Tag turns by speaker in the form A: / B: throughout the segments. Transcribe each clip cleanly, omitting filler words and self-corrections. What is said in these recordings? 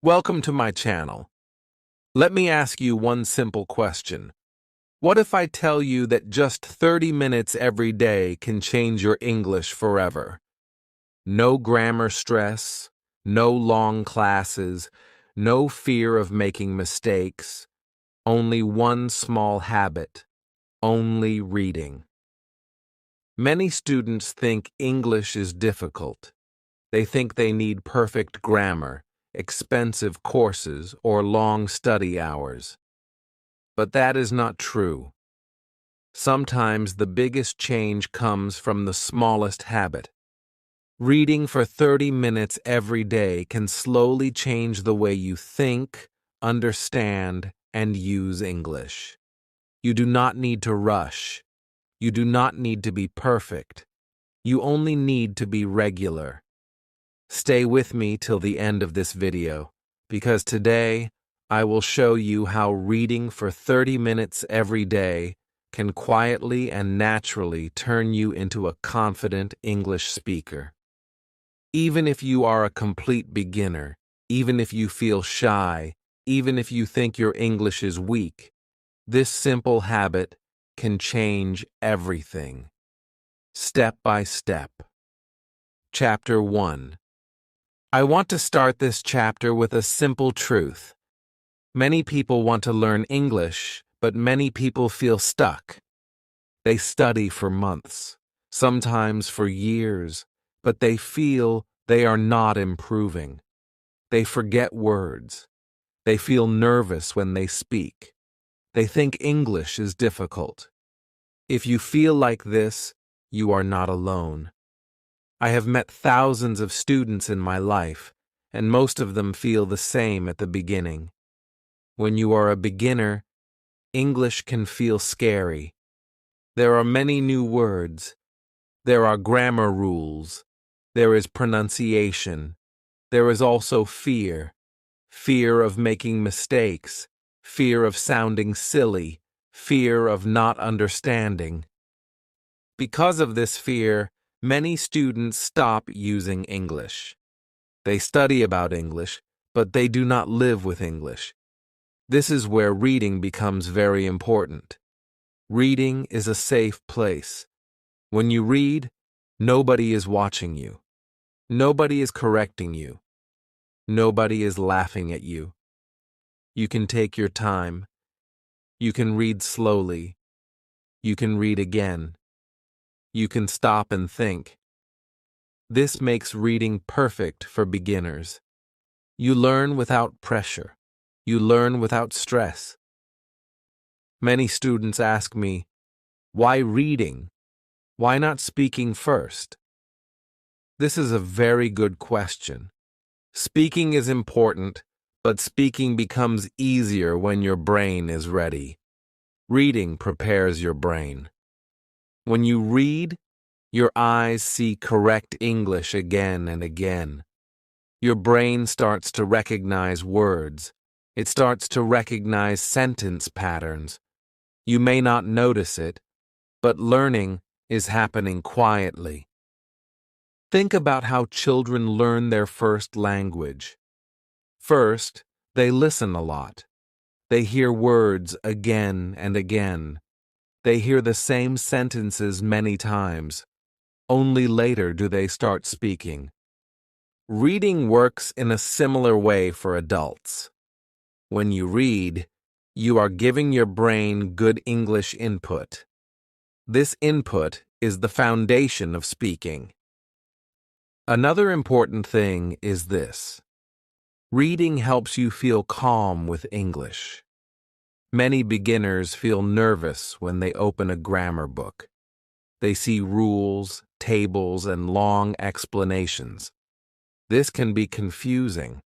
A: Welcome to my channel. Let me ask you one simple question. What if I tell you that just 30 minutes every day can change your English forever? No grammar stress, no long classes, no fear of making mistakes, only one small habit, only reading. Many students think English is difficult. They think they need perfect grammar, expensive courses, or long study hours. But that is not true. Sometimes the biggest change comes from the smallest habit. Reading for 30 minutes every day can slowly change the way you think, understand, and use English. You do not need to rush. You do not need to be perfect. You only need to be regular. Stay with me till the end of this video, because today I will show you how reading for 30 minutes every day can quietly and naturally turn you into a confident English speaker. Even if you are a complete beginner, even if you feel shy, even if you think your English is weak, this simple habit can change everything. Step by step. Chapter 1. I want to start this chapter with a simple truth. Many people want to learn English, but many people feel stuck. They study for months, sometimes for years, but they feel they are not improving. They forget words. They feel nervous when they speak. They think English is difficult. If you feel like this, you are not alone. I have met thousands of students in my life, and most of them feel the same at the beginning. When you are a beginner, English can feel scary. There are many new words. There are grammar rules. There is pronunciation. There is also fear. Fear of making mistakes. Fear of sounding silly. Fear of not understanding. Because of this fear, many students stop using English. They study about English, but they do not live with English. This is where reading becomes very important. Reading is a safe place. When you read, nobody is watching you. Nobody is correcting you. Nobody is laughing at you. You can take your time. You can read slowly. You can read again. You can stop and think. This makes reading perfect for beginners. You learn without pressure. You learn without stress. Many students ask me, why reading? Why not speaking first? This is a very good question. Speaking is important, but speaking becomes easier when your brain is ready. Reading prepares your brain. When you read, your eyes see correct English again and again. Your brain starts to recognize words. It starts to recognize sentence patterns. You may not notice it, but learning is happening quietly. Think about how children learn their first language. First, they listen a lot. They hear words again and again. They hear the same sentences many times. Only later do they start speaking. Reading works in a similar way for adults. When you read, you are giving your brain good English input. This input is the foundation of speaking. Another important thing is this. Reading helps you feel calm with English. Many beginners feel nervous when they open a grammar book. They see rules, tables, and long explanations. This can be confusing.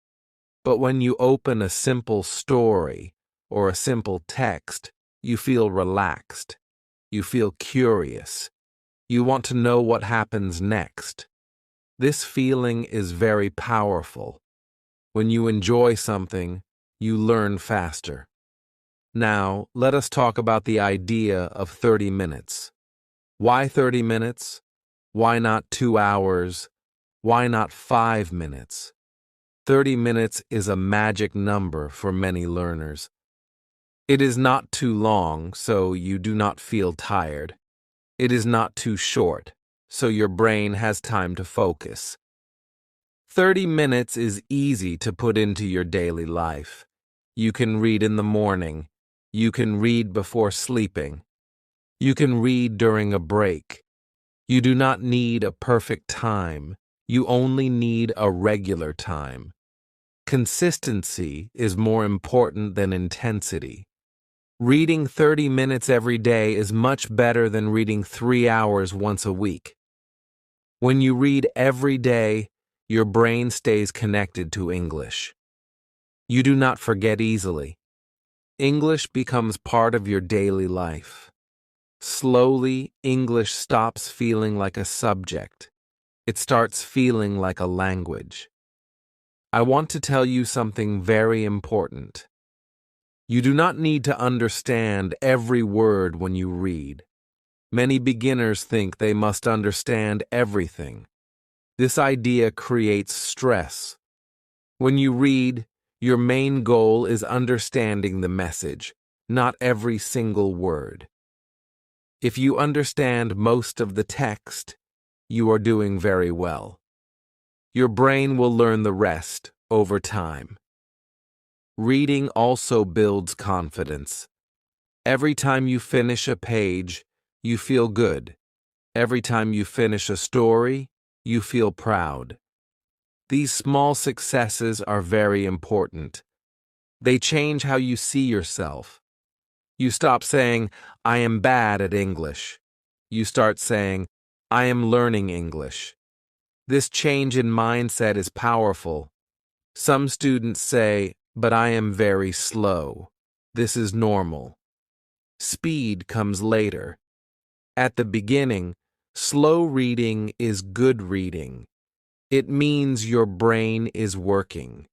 A: But when you open a simple story or a simple text, you feel relaxed. You feel curious. You want to know what happens next. This feeling is very powerful. When you enjoy something, you learn faster. Now, let us talk about the idea of 30 minutes. Why 30 minutes? Why not 2 hours? Why not 5 minutes? 30 minutes is a magic number for many learners. It is not too long, so you do not feel tired. It is not too short, so your brain has time to focus. 30 minutes is easy to put into your daily life. You can read in the morning. You can read before sleeping. You can read during a break. You do not need a perfect time. You only need a regular time. Consistency is more important than intensity. Reading 30 minutes every day is much better than reading 3 hours once a week. When you read every day, your brain stays connected to English. You do not forget easily. English becomes part of your daily life. Slowly, English stops feeling like a subject. It starts feeling like a language. I want to tell you something very important. You do not need to understand every word when you read. Many beginners think they must understand everything. This idea creates stress. When you read, your main goal is understanding the message, not every single word. If you understand most of the text, you are doing very well. Your brain will learn the rest over time. Reading also builds confidence. Every time you finish a page, you feel good. Every time you finish a story, you feel proud. These small successes are very important. They change how you see yourself. You stop saying, "I am bad at English." You start saying, "I am learning English." This change in mindset is powerful. Some students say, "But I am very slow." This is normal. Speed comes later. At the beginning, slow reading is good reading. It means your brain is working.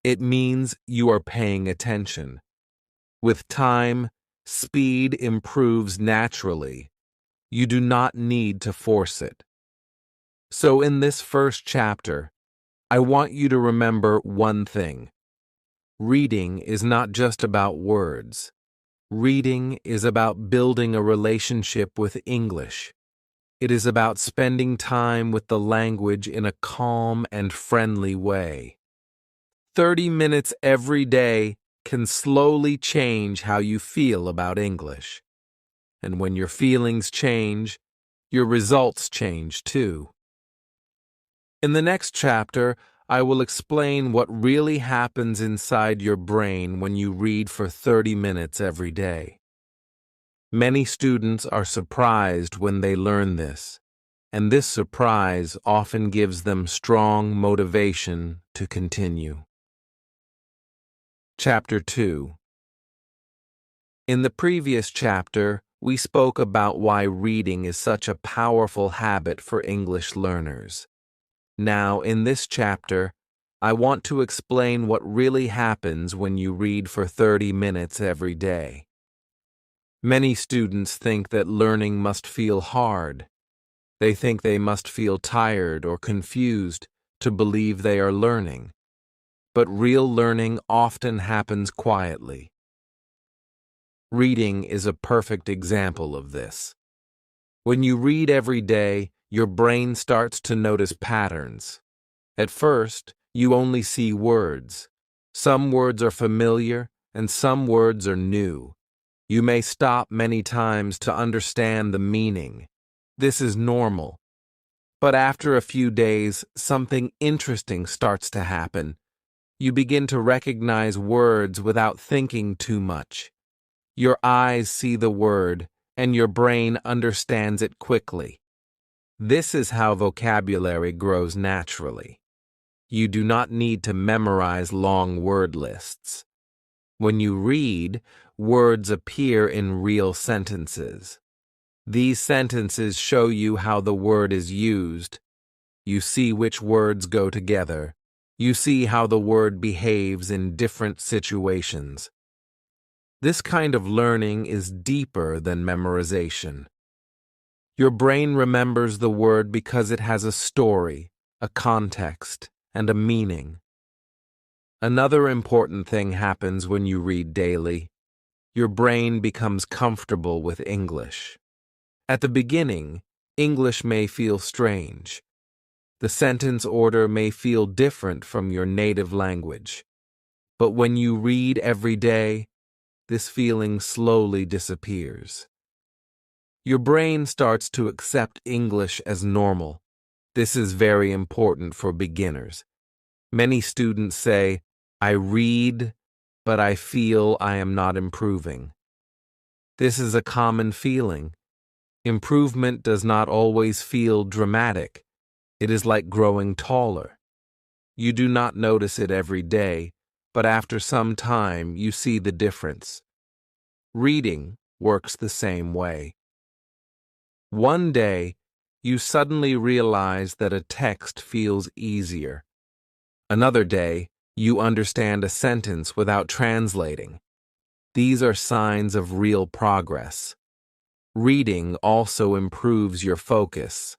A: It means you are paying attention. With time, speed improves naturally. You do not need to force it. So in this first chapter, I want you to remember one thing. Reading is not just about words. Reading is about building a relationship with English. It is about spending time with the language in a calm and friendly way. 30 minutes every day can slowly change how you feel about English. And when your feelings change, your results change too. In the next chapter, I will explain what really happens inside your brain when you read for 30 minutes every day. Many students are surprised when they learn this, and this surprise often gives them strong motivation to continue. Chapter 2. In the previous chapter, we spoke about why reading is such a powerful habit for English learners. Now, in this chapter, I want to explain what really happens when you read for 30 minutes every day. Many students think that learning must feel hard. They think they must feel tired or confused to believe they are learning. But real learning often happens quietly. Reading is a perfect example of this. When you read every day, your brain starts to notice patterns. At first, you only see words. Some words are familiar, and some words are new. You may stop many times to understand the meaning. This is normal. But after a few days, something interesting starts to happen. You begin to recognize words without thinking too much. Your eyes see the word, and your brain understands it quickly. This is how vocabulary grows naturally. You do not need to memorize long word lists. When you read, words appear in real sentences. These sentences show you how the word is used. You see which words go together. You see how the word behaves in different situations. This kind of learning is deeper than memorization. Your brain remembers the word because it has a story, a context, and a meaning. Another important thing happens when you read daily. Your brain becomes comfortable with English. At the beginning, English may feel strange. The sentence order may feel different from your native language. But when you read every day, this feeling slowly disappears. Your brain starts to accept English as normal. This is very important for beginners. Many students say, "I read, but I feel I am not improving." This is a common feeling. Improvement does not always feel dramatic. It is like growing taller. You do not notice it every day, but after some time you see the difference. Reading works the same way. One day, you suddenly realize that a text feels easier. Another day, you understand a sentence without translating. These are signs of real progress. Reading also improves your focus.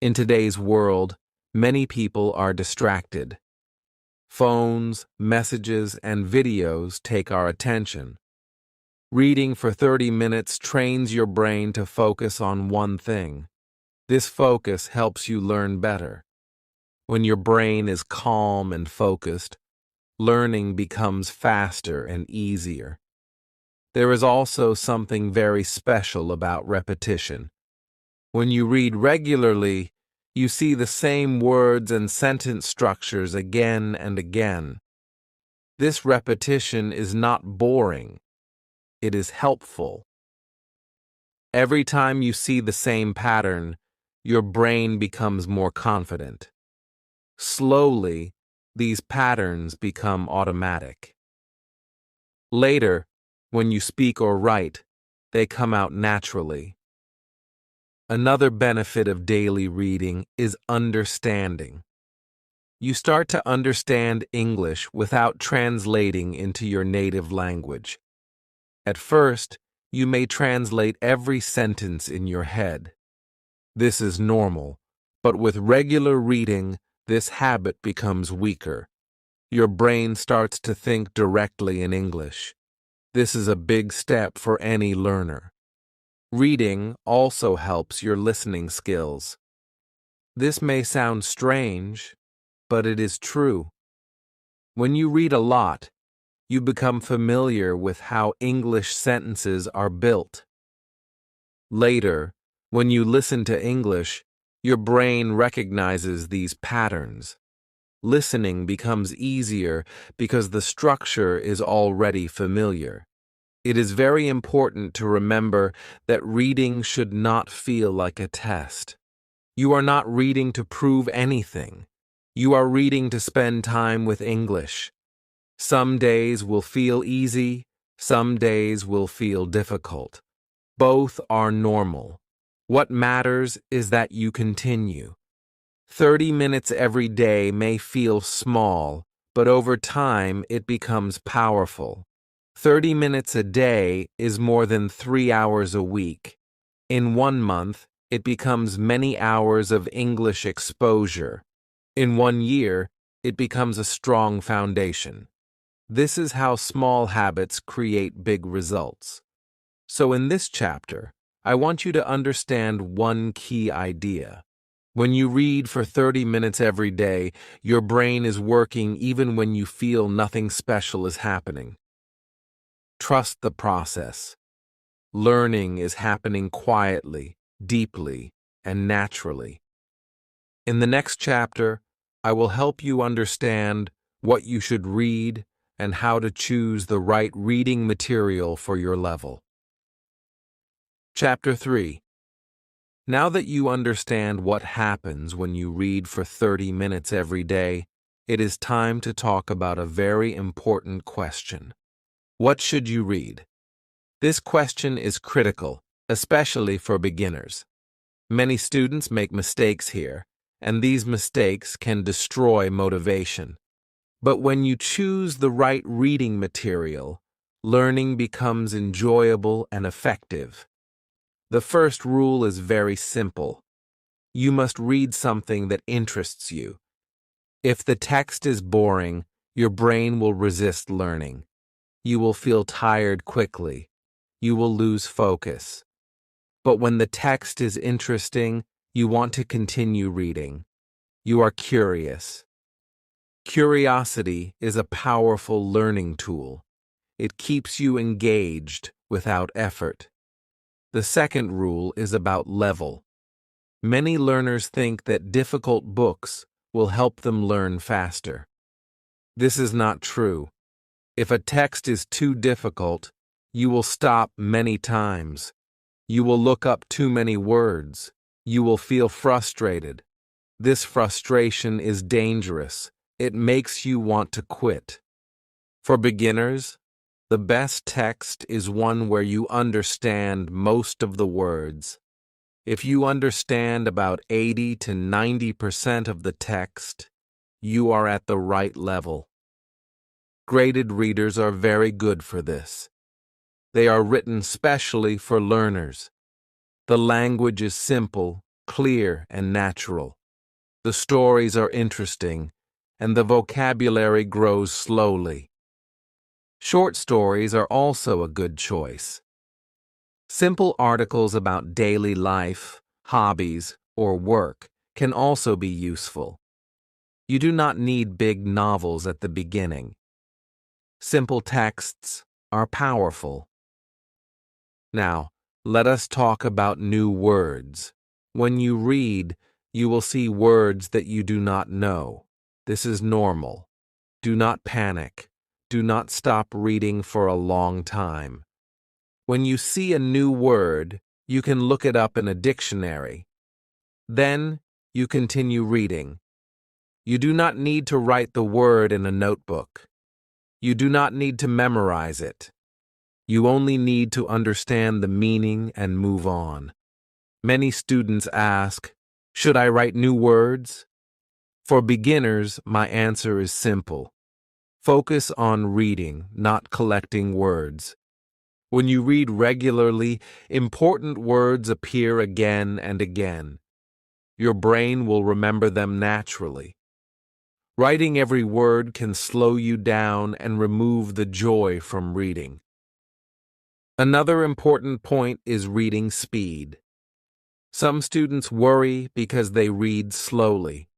A: In today's world, many people are distracted. Phones, messages, and videos take our attention. Reading for 30 minutes trains your brain to focus on one thing. This focus helps you learn better. When your brain is calm and focused, learning becomes faster and easier. There is also something very special about repetition. When you read regularly, you see the same words and sentence structures again and again. This repetition is not boring. It is helpful. Every time you see the same pattern, your brain becomes more confident. Slowly, these patterns become automatic. Later, when you speak or write, they come out naturally. Another benefit of daily reading is understanding. You start to understand English without translating into your native language. At first, you may translate every sentence in your head. This is normal, but with regular reading, this habit becomes weaker. Your brain starts to think directly in English. This is a big step for any learner. Reading also helps your listening skills. This may sound strange, but it is true. When you read a lot, you become familiar with how English sentences are built. Later, when you listen to English, your brain recognizes these patterns. Listening becomes easier because the structure is already familiar. It is very important to remember that reading should not feel like a test. You are not reading to prove anything. You are reading to spend time with English. Some days will feel easy, some days will feel difficult. Both are normal. What matters is that you continue. 30 minutes every day may feel small, but over time it becomes powerful. 30 minutes a day is more than 3 hours a week. In 1 month, it becomes many hours of English exposure. In 1 year, it becomes a strong foundation. This is how small habits create big results. So in this chapter, I want you to understand one key idea. When you read for 30 minutes every day, your brain is working even when you feel nothing special is happening. Trust the process. Learning is happening quietly, deeply, and naturally. In the next chapter, I will help you understand what you should read and how to choose the right reading material for your level. Chapter 3. Now that you understand what happens when you read for 30 minutes every day, it is time to talk about a very important question. What should you read? This question is critical, especially for beginners. Many students make mistakes here, and these mistakes can destroy motivation. But when you choose the right reading material, learning becomes enjoyable and effective. The first rule is very simple. You must read something that interests you. If the text is boring, Your brain will resist learning. You will feel tired quickly. You will lose focus. But when the text is interesting, you want to continue reading. You are curious. Curiosity is a powerful learning tool. It keeps you engaged without effort. The second rule is about level. Many learners think that difficult books will help them learn faster. This is not true. If a text is too difficult, you will stop many times. You will look up too many words. You will feel frustrated. This frustration is dangerous. It makes you want to quit. For beginners, the best text is one where you understand most of the words. If you understand about 80 to 90% of the text, you are at the right level. Graded readers are very good for this. They are written specially for learners. The language is simple, clear, and natural. The stories are interesting, and the vocabulary grows slowly. Short stories are also a good choice. Simple articles about daily life, hobbies, or work can also be useful. You do not need big novels at the beginning. Simple texts are powerful. Now, let us talk about new words. When you read, you will see words that you do not know. This is normal. Do not panic. Do not stop reading for a long time. When you see a new word, you can look it up in a dictionary. Then, you continue reading. You do not need to write the word in a notebook. You do not need to memorize it. You only need to understand the meaning and move on. Many students ask, should I write new words? For beginners, my answer is simple. Focus on reading, not collecting words. When you read regularly, important words appear again and again. Your brain will remember them naturally. Writing every word can slow you down and remove the joy from reading. Another important point is reading speed. Some students worry because they read slowly.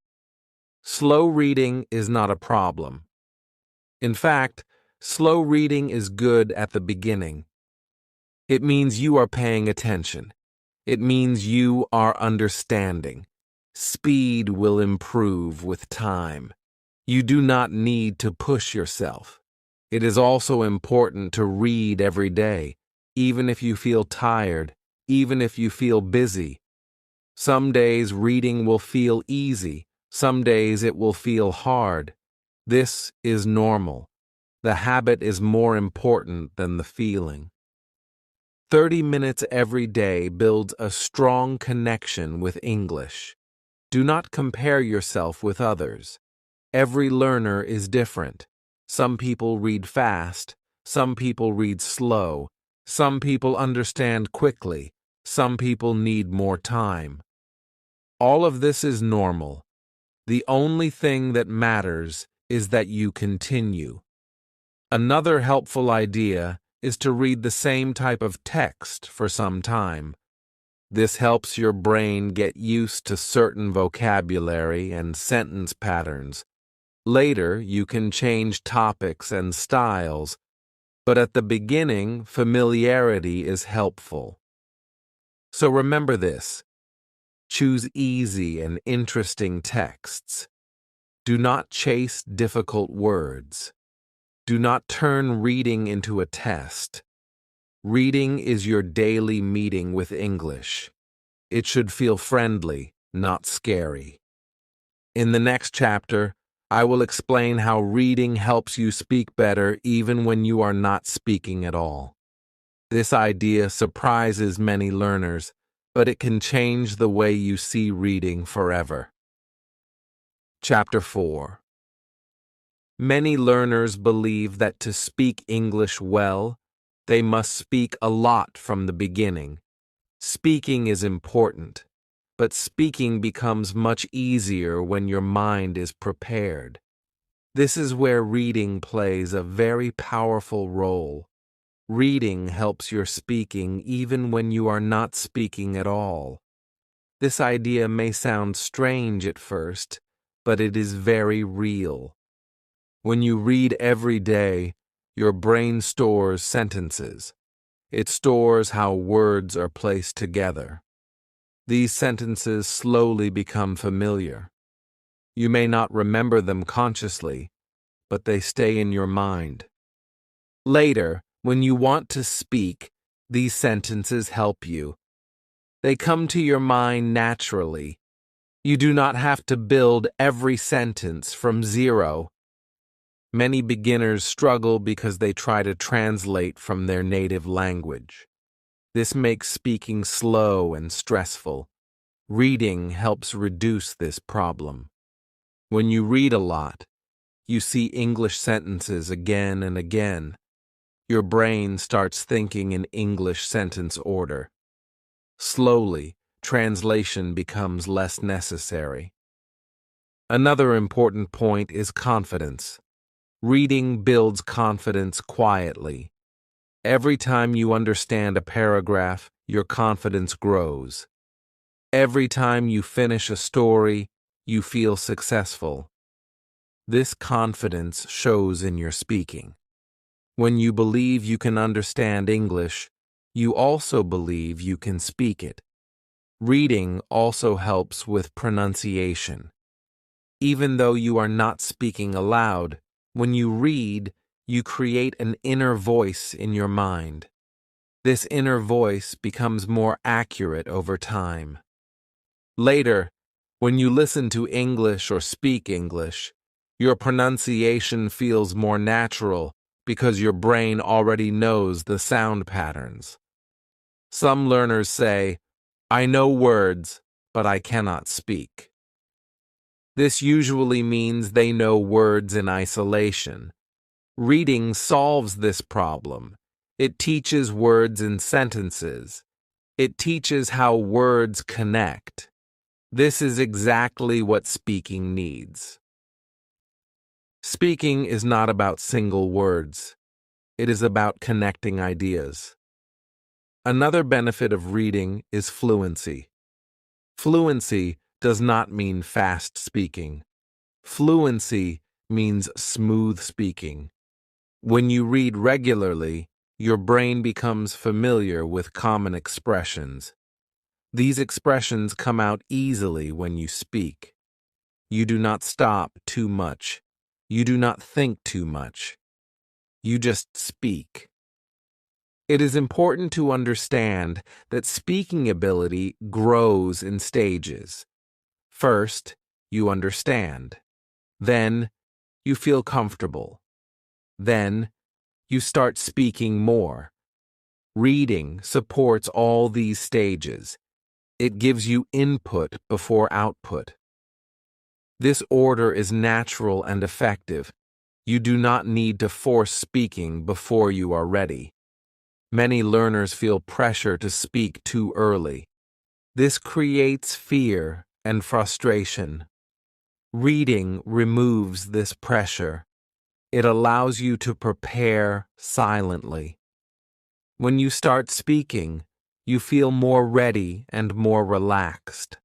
A: Slow reading is not a problem. In fact, slow reading is good at the beginning. It means you are paying attention. It means you are understanding. Speed will improve with time. You do not need to push yourself. It is also important to read every day, even if you feel tired, even if you feel busy. Some days reading will feel easy, some days it will feel hard. This is normal. The habit is more important than the feeling. 30 minutes every day builds a strong connection with English. Do not compare yourself with others. Every learner is different. Some people read fast, some people read slow, some people understand quickly, some people need more time. All of this is normal. The only thing that matters is that you continue. Another helpful idea is to read the same type of text for some time. This helps your brain get used to certain vocabulary and sentence patterns. Later, you can change topics and styles, but at the beginning, familiarity is helpful. So remember this. Choose easy and interesting texts. Do not chase difficult words. Do not turn reading into a test. Reading is your daily meeting with English. It should feel friendly, not scary. In the next chapter, I will explain how reading helps you speak better even when you are not speaking at all. This idea surprises many learners, but it can change the way you see reading forever. Chapter 4. Many learners believe that to speak English well, they must speak a lot from the beginning. Speaking is important, but speaking becomes much easier when your mind is prepared. This is where reading plays a very powerful role. Reading helps your speaking even when you are not speaking at all. This idea may sound strange at first, but it is very real. When you read every day, your brain stores sentences. It stores how words are placed together. These sentences slowly become familiar. You may not remember them consciously, but they stay in your mind. Later, when you want to speak, these sentences help you. They come to your mind naturally. You do not have to build every sentence from zero. Many beginners struggle because they try to translate from their native language. This makes speaking slow and stressful. Reading helps reduce this problem. When you read a lot, you see English sentences again and again. Your brain starts thinking in English sentence order. Slowly, translation becomes less necessary. Another important point is confidence. Reading builds confidence quietly. Every time you understand a paragraph, your confidence grows. Every time you finish a story, you feel successful. This confidence shows in your speaking. When you believe you can understand English, you also believe you can speak it. Reading also helps with pronunciation. Even though you are not speaking aloud, when you read, you create an inner voice in your mind. This inner voice becomes more accurate over time. Later, when you listen to English or speak English, your pronunciation feels more natural because your brain already knows the sound patterns. Some learners say, "I know words, but I cannot speak." This usually means they know words in isolation. Reading solves this problem. It teaches words in sentences. It teaches how words connect. This is exactly what speaking needs. Speaking is not about single words. It is about connecting ideas. Another benefit of reading is fluency. Fluency does not mean fast speaking. Fluency means smooth speaking. When you read regularly, your brain becomes familiar with common expressions. These expressions come out easily when you speak. You do not stop too much. You do not think too much. You just speak. It is important to understand that speaking ability grows in stages. First, you understand. Then, you feel comfortable. Then, you start speaking more. Reading supports all these stages. It gives you input before output. This order is natural and effective. You do not need to force speaking before you are ready. Many learners feel pressure to speak too early. This creates fear and frustration. Reading removes this pressure. It allows you to prepare silently. When you start speaking, you feel more ready and more relaxed.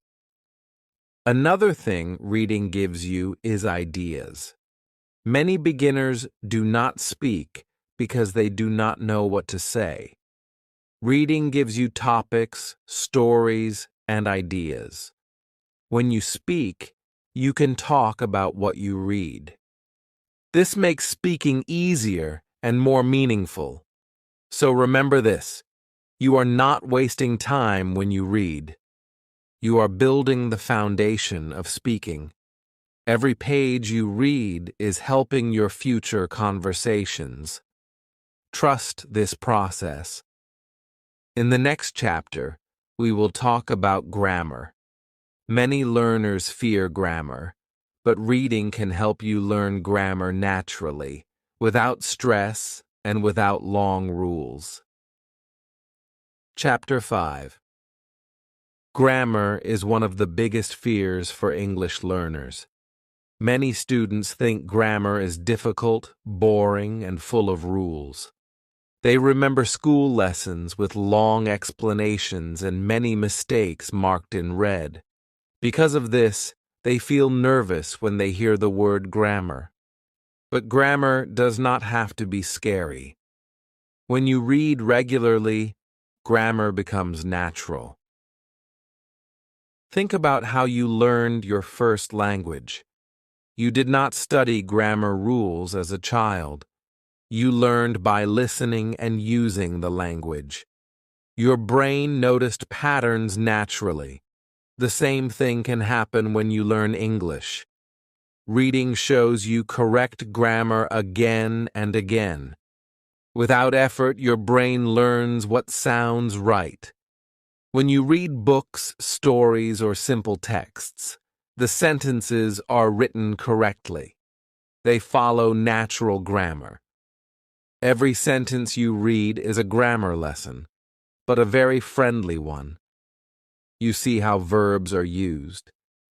A: Another thing reading gives you is ideas. Many beginners do not speak because they do not know what to say. Reading gives you topics, stories, and ideas. When you speak, you can talk about what you read. This makes speaking easier and more meaningful. So remember this: you are not wasting time when you read. You are building the foundation of speaking. Every page you read is helping your future conversations. Trust this process. In the next chapter, we will talk about grammar. Many learners fear grammar, but reading can help you learn grammar naturally, without stress and without long rules. Chapter 5. Grammar is one of the biggest fears for English learners. Many students think grammar is difficult, boring, and full of rules. They remember school lessons with long explanations and many mistakes marked in red. Because of this, they feel nervous when they hear the word grammar. But grammar does not have to be scary. When you read regularly, grammar becomes natural. Think about how you learned your first language. You did not study grammar rules as a child. You learned by listening and using the language. Your brain noticed patterns naturally. The same thing can happen when you learn English. Reading shows you correct grammar again and again. Without effort, your brain learns what sounds right. When you read books, stories, or simple texts, the sentences are written correctly. They follow natural grammar. Every sentence you read is a grammar lesson, but a very friendly one. You see how verbs are used.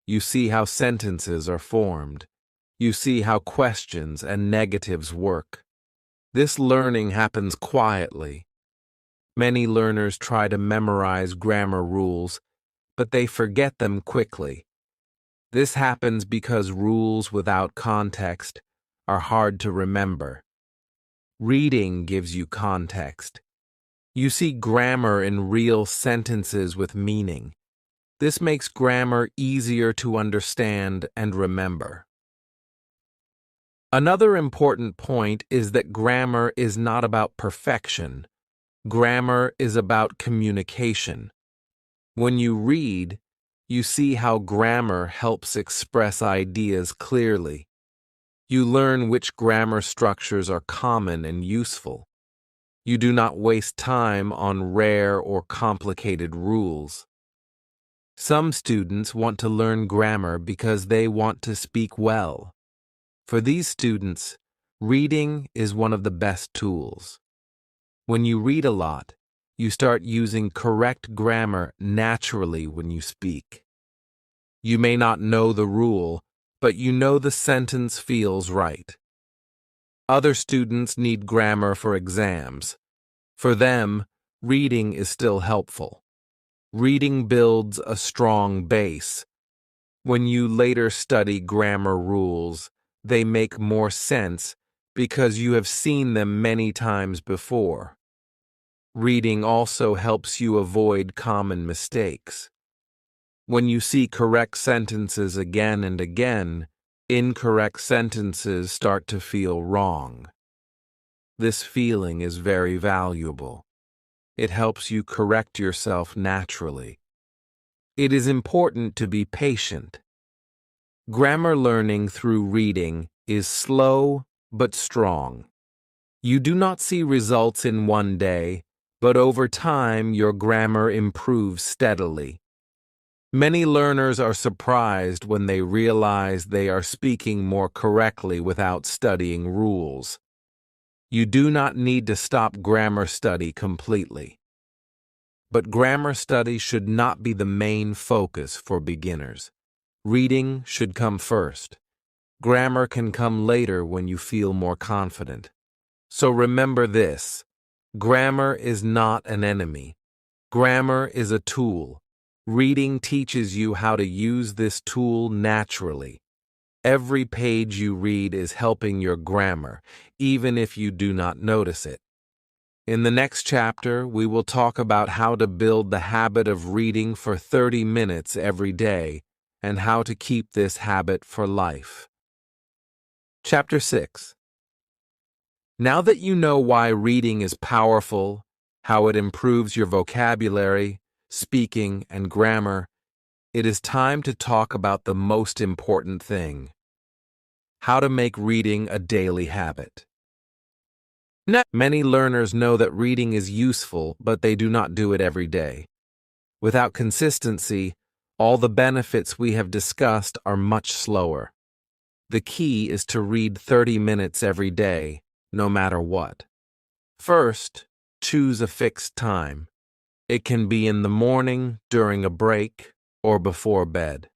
A: You see how sentences are formed. You see how questions and negatives work. This learning happens quietly. Many learners try to memorize grammar rules, but they forget them quickly. This happens because rules without context are hard to remember. Reading gives you context. You see grammar in real sentences with meaning. This makes grammar easier to understand and remember. Another important point is that grammar is not about perfection. Grammar is about communication. When you read, you see how grammar helps express ideas clearly. You learn which grammar structures are common and useful. You do not waste time on rare or complicated rules. Some students want to learn grammar because they want to speak well. For these students, reading is one of the best tools. When you read a lot, you start using correct grammar naturally when you speak. You may not know the rule, but you know the sentence feels right. Other students need grammar for exams. For them, reading is still helpful. Reading builds a strong base. When you later study grammar rules, they make more sense because you have seen them many times before. Reading also helps you avoid common mistakes. When you see correct sentences again and again, incorrect sentences start to feel wrong. This feeling is very valuable. It helps you correct yourself naturally. It is important to be patient. Grammar learning through reading is slow but strong. You do not see results in one day, but over time your grammar improves steadily. Many learners are surprised when they realize they are speaking more correctly without studying rules. You do not need to stop grammar study completely. But grammar study should not be the main focus for beginners. Reading should come first. Grammar can come later when you feel more confident. So remember this: grammar is not an enemy. Grammar is a tool. Reading teaches you how to use this tool naturally. Every page you read is helping your grammar, even if you do not notice it. In the next chapter, we will talk about how to build the habit of reading for 30 minutes every day and how to keep this habit for life. Chapter 6. Now that you know why reading is powerful, how it improves your vocabulary, speaking, and grammar, it is time to talk about the most important thing: how to make reading a daily habit. Many learners know that reading is useful, but they do not do it every day. Without consistency, all the benefits we have discussed are much slower. The key is to read 30 minutes every day, no matter what. First, choose a fixed time. It can be in the morning, during a break, or before bed.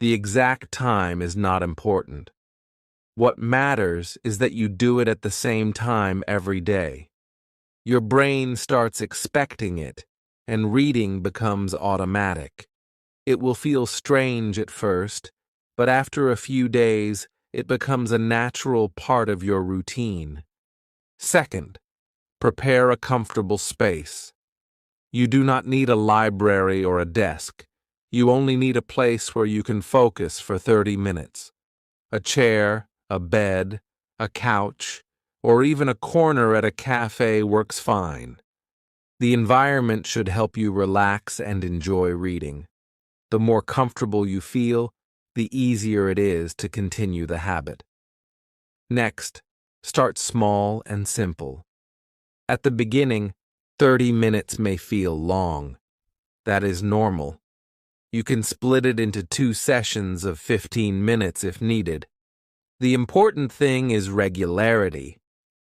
A: The exact time is not important. What matters is that you do it at the same time every day. Your brain starts expecting it, and reading becomes automatic. It will feel strange at first, but after a few days, it becomes a natural part of your routine. Second, prepare a comfortable space. You do not need a library or a desk. You only need a place where you can focus for 30 minutes. A chair, a bed, a couch, or even a corner at a cafe works fine. The environment should help you relax and enjoy reading. The more comfortable you feel, the easier it is to continue the habit. Next, start small and simple. At the beginning, 30 minutes may feel long. That is normal. You can split it into 2 sessions of 15 minutes if needed. The important thing is regularity,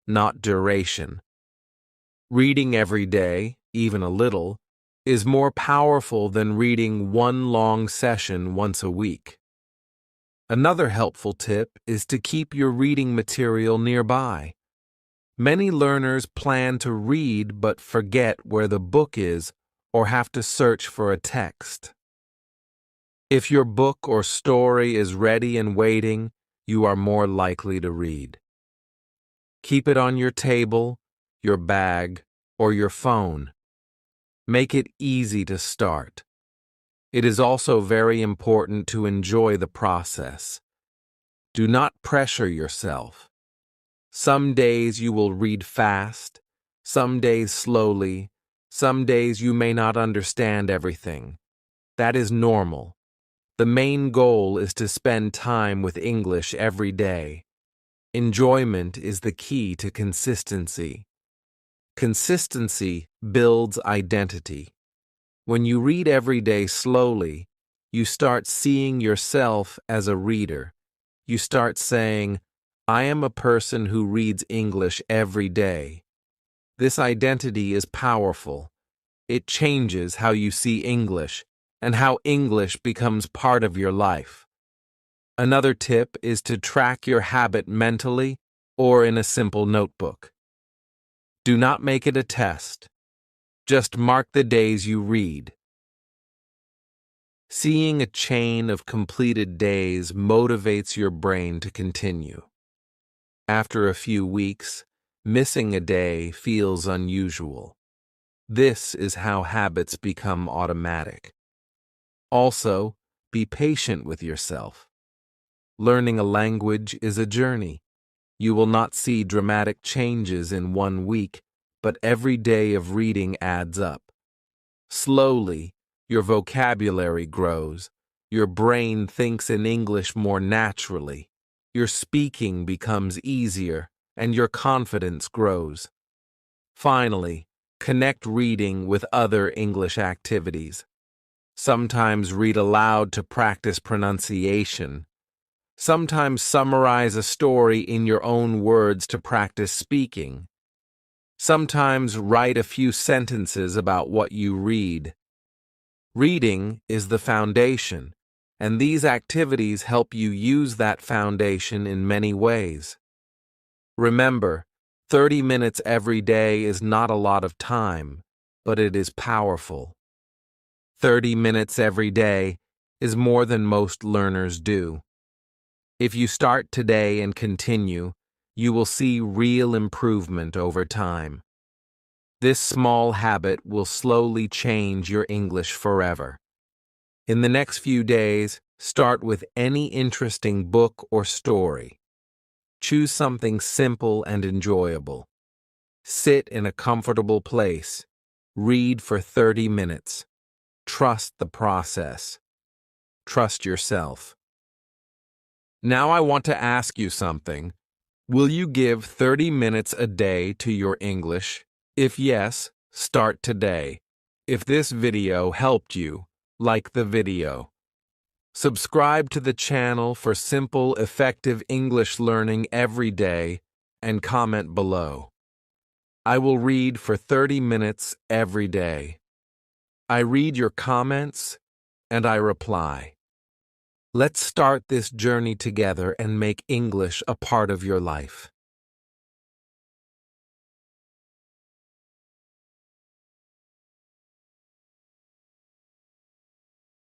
A: not duration. Reading every day, even a little, is more powerful than reading one long session once a week. Another helpful tip is to keep your reading material nearby. Many learners plan to read but forget where the book is or have to search for a text. If your book or story is ready and waiting, you are more likely to read. Keep it on your table, your bag, or your phone. Make it easy to start. It is also very important to enjoy the process. Do not pressure yourself. Some days you will read fast, some days slowly, some days you may not understand everything. That is normal. The main goal is to spend time with English every day. Enjoyment is the key to consistency. Consistency builds identity. When you read every day slowly, you start seeing yourself as a reader. You start saying, I am a person who reads English every day. This identity is powerful. It changes how you see English and how English becomes part of your life. Another tip is to track your habit mentally or in a simple notebook. Do not make it a test. Just mark the days you read. Seeing a chain of completed days motivates your brain to continue. After a few weeks, missing a day feels unusual. This is how habits become automatic. Also, be patient with yourself. Learning a language is a journey. You will not see dramatic changes in 1 week, but every day of reading adds up. Slowly, your vocabulary grows. Your brain thinks in English more naturally. Your speaking becomes easier, and your confidence grows. Finally, connect reading with other English activities. Sometimes read aloud to practice pronunciation. Sometimes summarize a story in your own words to practice speaking. Sometimes write a few sentences about what you read. Reading is the foundation, and these activities help you use that foundation in many ways. Remember, 30 minutes every day is not a lot of time, but it is powerful. 30 minutes every day is more than most learners do. If you start today and continue, you will see real improvement over time. This small habit will slowly change your English forever. In the next few days, start with any interesting book or story. Choose something simple and enjoyable. Sit in a comfortable place. Read for 30 minutes. Trust the process. Trust yourself. Now I want to ask you something. Will you give 30 minutes a day to your English? If yes, start today. If this video helped you, like the video. Subscribe to the channel for simple, effective English learning every day and comment below. I will read for 30 minutes every day. I read your comments and I reply. Let's start this journey together and make English a part of your life.